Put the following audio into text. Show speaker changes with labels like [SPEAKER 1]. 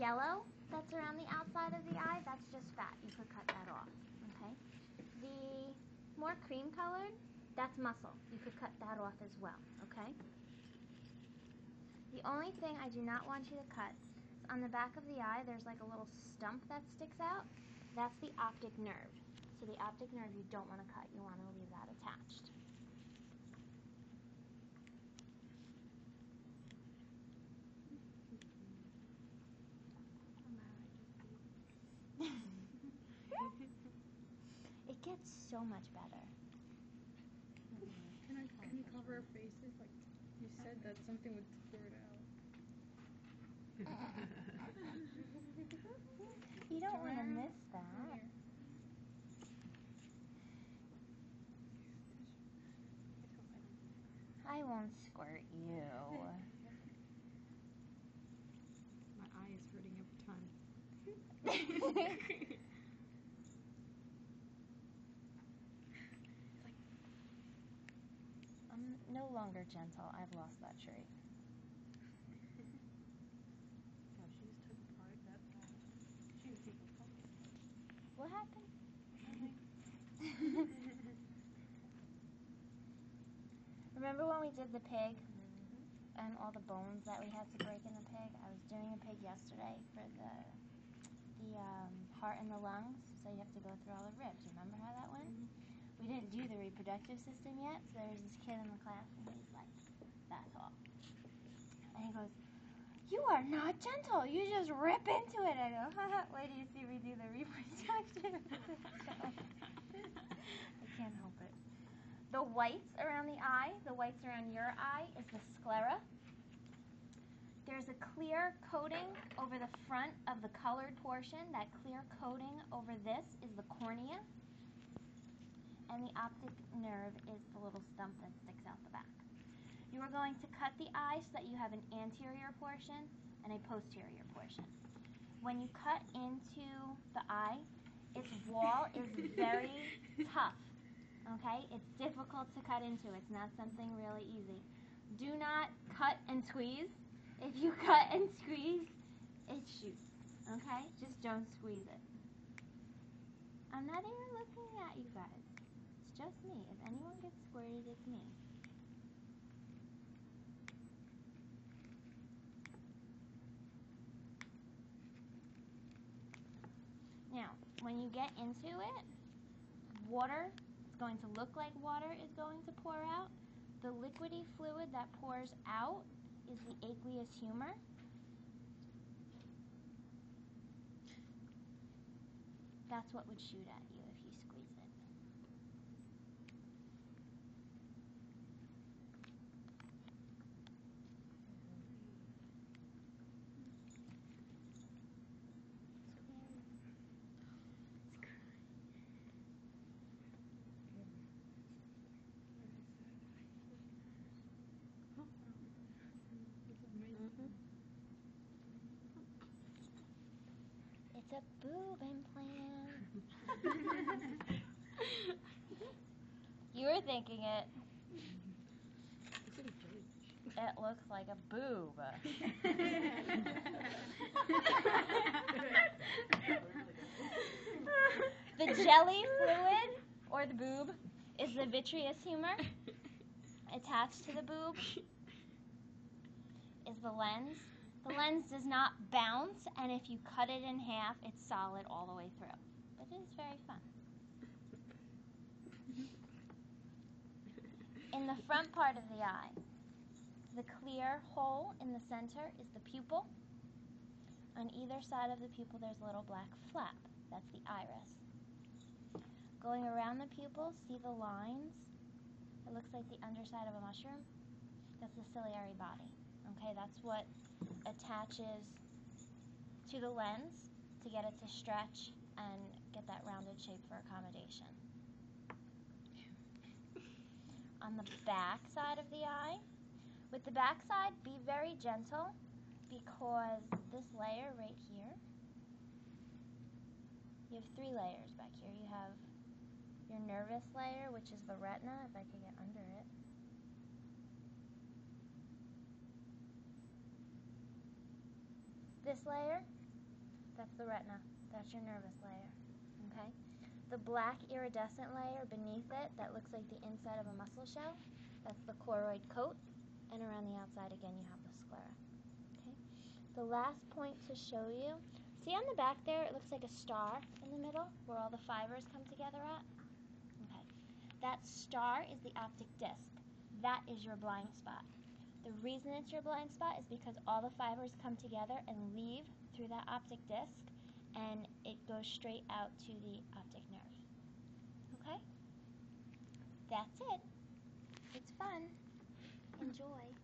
[SPEAKER 1] yellow that's around the outside of the eye, that's just fat. You could cut that off, okay? The more cream colored, that's muscle. You could cut that off as well, okay? The only thing I do not want you to cut is on the back of the eye, there's like a little stump that sticks out. That's the optic nerve. So the optic nerve you don't want to cut. You want to leave that attached. It gets so much better.
[SPEAKER 2] Can you cover our faces? Like you said that something would squirt out.
[SPEAKER 1] You don't want to miss that. I won't squirt you.
[SPEAKER 2] My eye is hurting every time.
[SPEAKER 1] I'm no longer gentle. I've lost that trait.
[SPEAKER 3] No, she just took apart that part. She was taking focus.
[SPEAKER 1] What happened? Remember when we did the pig and all the bones that we had to break in the pig? I was doing a pig yesterday for the heart and the lungs, so you have to go through all the ribs. Remember how that went? We didn't do the reproductive system yet, so there was this kid in the class, and he's like that tall. And he goes, "You are not gentle. You just rip into it." I go, "Haha, wait till you see me do the reproduction." I can't help it. The whites around the eye, the whites around your eye, is the sclera. There's a clear coating over the front of the colored portion. That clear coating over this is the cornea. And the optic nerve is the little stump that sticks out the back. You are going to cut the eye so that you have an anterior portion and a posterior portion. When you cut into the eye, its wall is very tough. Okay? It's difficult to cut into. It's not something really easy. Do not cut and squeeze. If you cut and squeeze, it shoots. Okay? Just don't squeeze it. I'm not even looking at you guys. It's just me. If anyone gets squirted, it's me. Now, when you get into it, water is going to look like water is going to pour out. The liquidy fluid that pours out is the aqueous humor. That's what would shoot at you if you squeeze it. It's a boob implant. You were thinking it. It looks like a boob. The jelly fluid, or the boob, is the vitreous humor. Attached to the boob is the lens. The lens does not bounce, and if you cut it in half, it's solid all the way through. But it is very fun. In the front part of the eye, the clear hole in the center is the pupil. On either side of the pupil, there's a little black flap. That's the iris. Going around the pupil, see the lines? It looks like the underside of a mushroom. That's the ciliary body. Okay, that's what attaches to the lens to get it to stretch and get that rounded shape for accommodation. On the back side of the eye, with the back side, be very gentle because this layer right here, you have 3 layers back here. You have your nervous layer, which is the retina, if I could get under it. This layer That's the retina. That's your nervous layer. Okay? The black iridescent layer beneath it that looks like the inside of a mussel shell, that's the choroid coat. And around the outside, again, you have the sclera. Okay? The last point to show you, see on the back there, it looks like a star in the middle where all the fibers come together at? Okay. That star is the optic disc. That is your blind spot. The reason it's your blind spot is because all the fibers come together and leave through that optic disc, and it goes straight out to the optic nerve. Okay? That's it. It's fun. Enjoy.